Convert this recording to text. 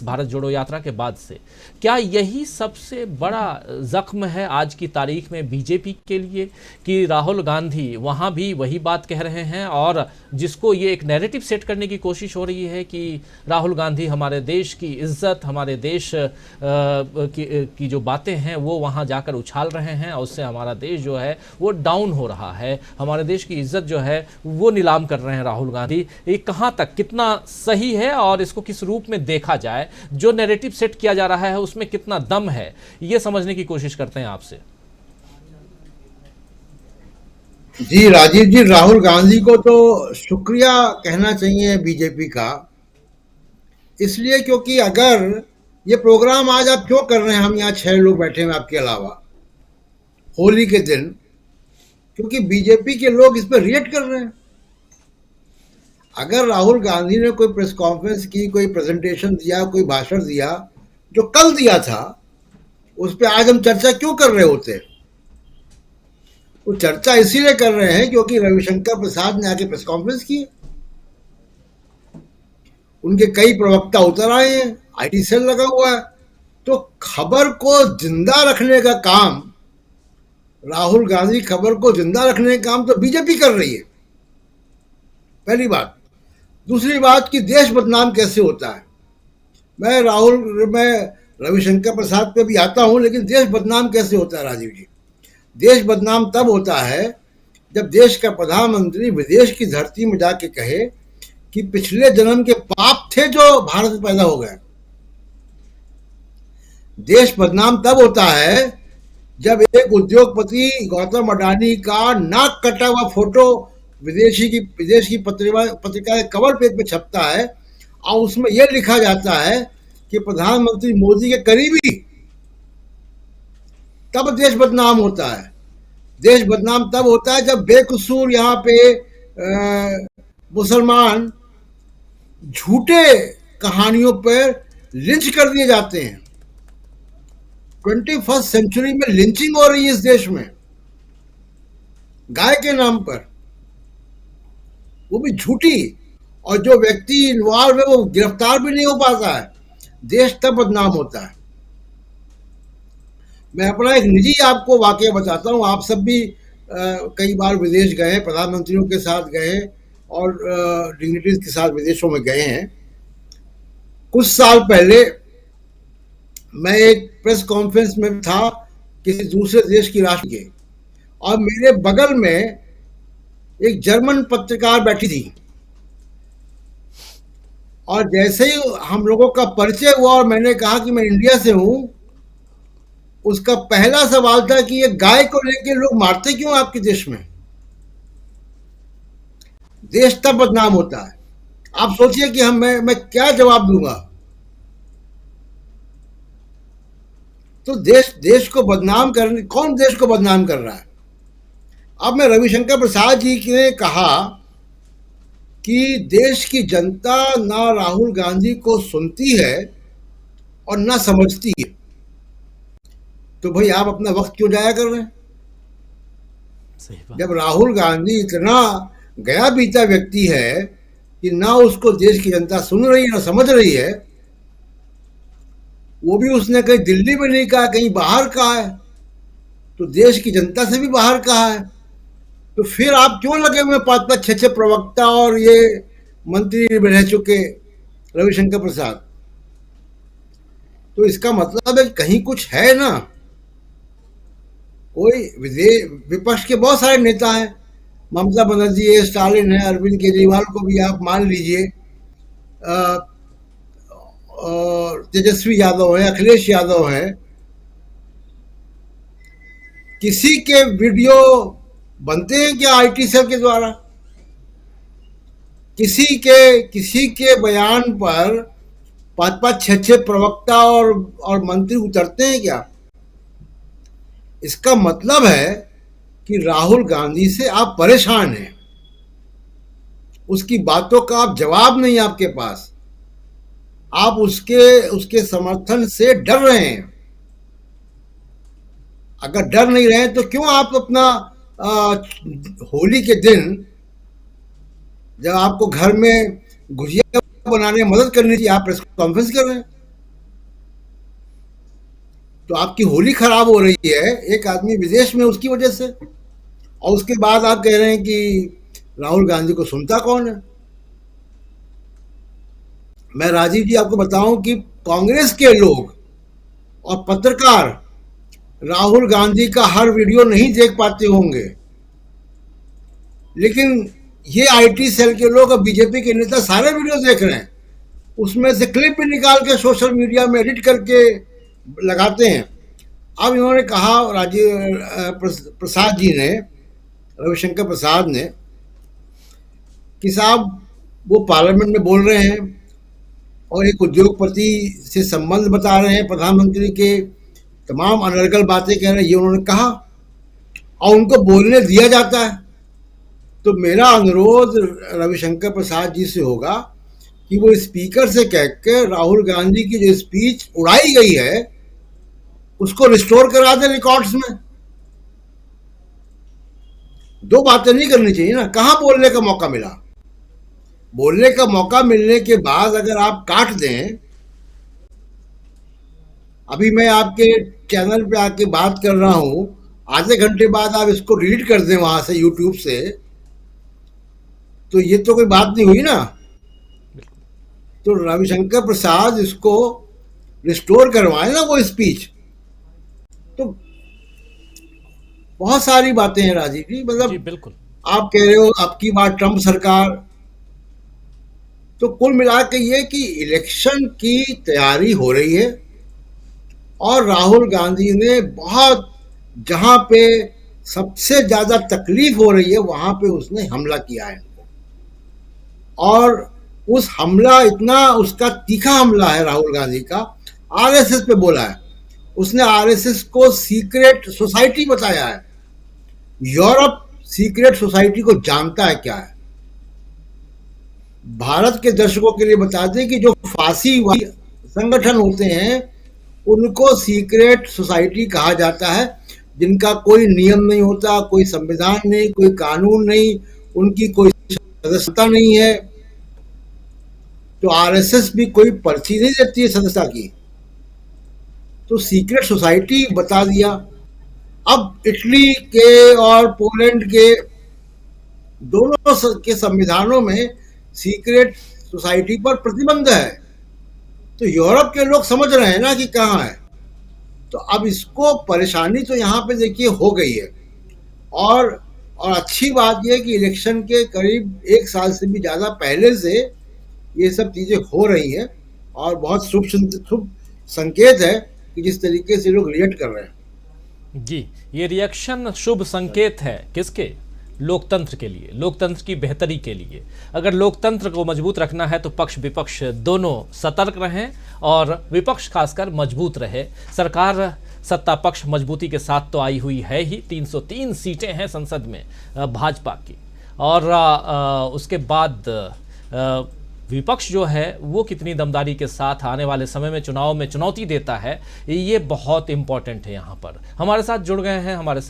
भारत जोड़ो यात्रा के बाद से, क्या यही सबसे बड़ा जख्म है आज की तारीख में बीजेपी के लिए कि राहुल गांधी वहां भी वही बात कह रहे हैं और जिसको ये एक नैरेटिव सेट करने की कोशिश हो रही है कि राहुल गांधी हमारे देश की इज्जत, हमारे देश की जो बातें हैं वो वहां जाकर उछाल रहे हैं और उससे हमारा देश जो है वो डाउन हो रहा है, हमारे देश की इज्जत जो है वो नीलाम कर रहे हैं राहुल गांधी। ये कहां तक कितना सही है और इसको किस रूप में देखा जाए, जो नैरेटिव सेट किया जा रहा है उसमें कितना दम है, ये समझने की कोशिश करते हैं आपसे। जी राजीव जी, राहुल गांधी को तो शुक्रिया कहना चाहिए बीजेपी का, इसलिए क्योंकि अगर ये प्रोग्राम आज आप क्यों कर रहे हैं, हम यहाँ 6 लोग बैठे हैं आपके अलावा होली के दिन, क्योंकि बीजेपी के लोग इस पर रिएक्ट कर रहे हैं। अगर राहुल गांधी ने कोई प्रेस कॉन्फ्रेंस की, कोई प्रेजेंटेशन दिया, कोई भाषण दिया जो कल दिया था, उस पर आज हम चर्चा क्यों कर रहे होते? वो चर्चा इसीलिए कर रहे हैं क्योंकि रविशंकर प्रसाद ने आके प्रेस कॉन्फ्रेंस की, उनके कई प्रवक्ता उतर आए हैं, आईटी सेल लगा हुआ है, तो खबर को जिंदा रखने का काम, राहुल गांधी खबर को जिंदा रखने का काम तो बीजेपी कर रही है, पहली बात। दूसरी बात कि देश बदनाम कैसे होता है, मैं रविशंकर प्रसाद पे भी आता हूं, लेकिन देश बदनाम कैसे होता है राजीव जी? देश बदनाम तब होता है जब देश का प्रधानमंत्री विदेश की धरती में जाके कहे कि पिछले जन्म के पाप थे जो भारत में पैदा हो गए। देश बदनाम तब होता है जब एक उद्योगपति गौतम अडानी का नाक कटा हुआ फोटो विदेश की पत्रिका के कवर पेज पे छपता है और उसमें यह लिखा जाता है कि प्रधानमंत्री मोदी के करीबी, तब देश बदनाम होता है। देश बदनाम तब होता है जब बेकसूर यहाँ पे मुसलमान झूठे कहानियों पर लिंच कर दिए जाते हैं। 21st सेंचुरी में लिंचिंग हो रही है इस देश में, गाय के नाम पर, वो भी झूठी, और जो व्यक्ति इन्वॉल्व है वो गिरफ्तार भी नहीं हो पाता है। देश तब बदनाम होता है। मैं अपना एक निजी आपको वाकया बताता हूँ। आप सब भी कई बार विदेश गए हैं, प्रधानमंत्रियों के साथ गए हैं और डिग्निटरीज के साथ विदेशों में गए हैं। कुछ साल पहले मैं एक प्रेस कॉन्फ्रेंस में था किसी दूसरे देश की राष्ट्र के, और मेरे बगल में एक जर्मन पत्रकार बैठी थी, और जैसे ही हम लोगों का परिचय हुआ और मैंने कहा कि मैं इंडिया से हूं, उसका पहला सवाल था कि ये गाय को लेकर लोग मारते क्यों आपके देश में? देश तब बदनाम होता है। आप सोचिए कि मैं क्या जवाब दूंगा। तो देश को बदनाम करने, कौन देश को बदनाम कर रहा है? अब मैं रविशंकर प्रसाद जी ने कहा कि देश की जनता ना राहुल गांधी को सुनती है और ना समझती है, तो भाई आप अपना वक्त क्यों जाया कर रहे हैं? जब राहुल गांधी इतना गया बीता व्यक्ति है कि ना उसको देश की जनता सुन रही है ना समझ रही है, वो भी उसने कहीं दिल्ली में नहीं कहा, कहीं बाहर कहा है, तो देश की जनता से भी बाहर कहा है, तो फिर आप क्यों लगे हुए 5-5, 6-6 प्रवक्ता और ये मंत्री रह चुके रविशंकर प्रसाद? तो इसका मतलब है कहीं कुछ है ना। कोई विपक्ष के बहुत सारे नेता हैं, ममता बनर्जी है, स्टालिन है, अरविंद केजरीवाल को भी आप मान लीजिए, तेजस्वी यादव है, अखिलेश यादव है, किसी के वीडियो बनते हैं क्या आईटी सेल के द्वारा? किसी के बयान पर 5-5, 6-6 प्रवक्ता और मंत्री उतरते हैं क्या? इसका मतलब है कि राहुल गांधी से आप परेशान हैं, उसकी बातों का आप जवाब नहीं आपके पास, आप उसके समर्थन से डर रहे हैं। अगर डर नहीं रहे तो क्यों आप अपना होली के दिन जब आपको घर में गुजिया बनाने में मदद करनी चाहिए, आप प्रेस कॉन्फ्रेंस कर रहे हैं? तो आपकी होली खराब हो रही है एक आदमी विदेश में उसकी वजह से, और उसके बाद आप कह रहे हैं कि राहुल गांधी को सुनता कौन है। मैं राजीव जी आपको बताऊं कि कांग्रेस के लोग और पत्रकार राहुल गांधी का हर वीडियो नहीं देख पाते होंगे, लेकिन ये आईटी सेल के लोग और बीजेपी के नेता सारे वीडियो देख रहे हैं, उसमें से क्लिप भी निकाल के सोशल मीडिया में एडिट करके लगाते हैं। अब इन्होंने कहा राजीव प्रसाद जी ने, रविशंकर प्रसाद ने, कि साहब वो पार्लियामेंट में बोल रहे हैं और एक उद्योगपति से संबंध बता रहे हैं, प्रधानमंत्री के तमाम अनर्गल बातें कह रहे हैं, ये उन्होंने कहा और उनको बोलने दिया जाता है। तो मेरा अनुरोध रविशंकर प्रसाद जी से होगा कि वो स्पीकर से कहकर राहुल गांधी की जो स्पीच उड़ाई गई है उसको रिस्टोर करा दे रिकॉर्ड्स में। दो बातें नहीं करनी चाहिए ना, कहां बोलने का मौका मिला। बोलने का मौका मिलने के बाद अगर आप काट दें, अभी मैं आपके चैनल पे आके बात कर रहा हूं, आधे घंटे बाद आप इसको डिलीट कर दें वहां से, यूट्यूब से, तो ये तो कोई बात नहीं हुई ना। तो रविशंकर प्रसाद इसको रिस्टोर करवाए ना वो स्पीच। तो बहुत सारी बातें हैं राजीव जी, मतलब जी बिल्कुल। आप कह रहे हो आपकी बात ट्रंप सरकार, तो कुल मिला के ये कि इलेक्शन की तैयारी हो रही है और राहुल गांधी ने बहुत, जहां पे सबसे ज्यादा तकलीफ हो रही है वहां पे उसने हमला किया है। और उस हमला इतना, उसका तीखा हमला है राहुल गांधी का, आरएसएस पे बोला है उसने। आरएसएस को सीक्रेट सोसाइटी बताया है। यूरोप सीक्रेट सोसाइटी को जानता है क्या है। भारत के दर्शकों के लिए बता दें कि जो फांसीवादी संगठन होते हैं उनको सीक्रेट सोसाइटी कहा जाता है, जिनका कोई नियम नहीं होता, कोई संविधान नहीं, कोई कानून नहीं, उनकी कोई सदस्यता नहीं है। तो आरएसएस भी कोई पर्ची नहीं देती है सदस्यता की, तो सीक्रेट सोसाइटी बता दिया। अब इटली के और पोलैंड के दोनों के संविधानों में सीक्रेट सोसाइटी पर प्रतिबंध है। तो यूरोप के लोग समझ रहे हैं ना कि कहाँ है। तो अब इसको परेशानी तो यहाँ पे देखिए हो गई है। और अच्छी बात यह कि इलेक्शन के करीब 1 साल से भी ज़्यादा पहले से ये सब चीज़ें हो रही हैं और बहुत शुभ संकेत है कि जिस तरीके से लोग रिएक्ट कर रहे हैं। जी, ये रिएक्शन शुभ संकेत है किसके? लोकतंत्र के लिए, लोकतंत्र की बेहतरी के लिए। अगर लोकतंत्र को मजबूत रखना है तो पक्ष विपक्ष दोनों सतर्क रहें और विपक्ष खासकर मजबूत रहे। सरकार सत्ता पक्ष मजबूती के साथ तो आई हुई है ही, 303 सीटें हैं संसद में भाजपा की, और उसके बाद विपक्ष जो है वो कितनी दमदारी के साथ आने वाले समय में चुनाव में चुनौती देता है, ये बहुत इंपॉर्टेंट है। यहाँ पर हमारे साथ जुड़ गए हैं, हमारे साथ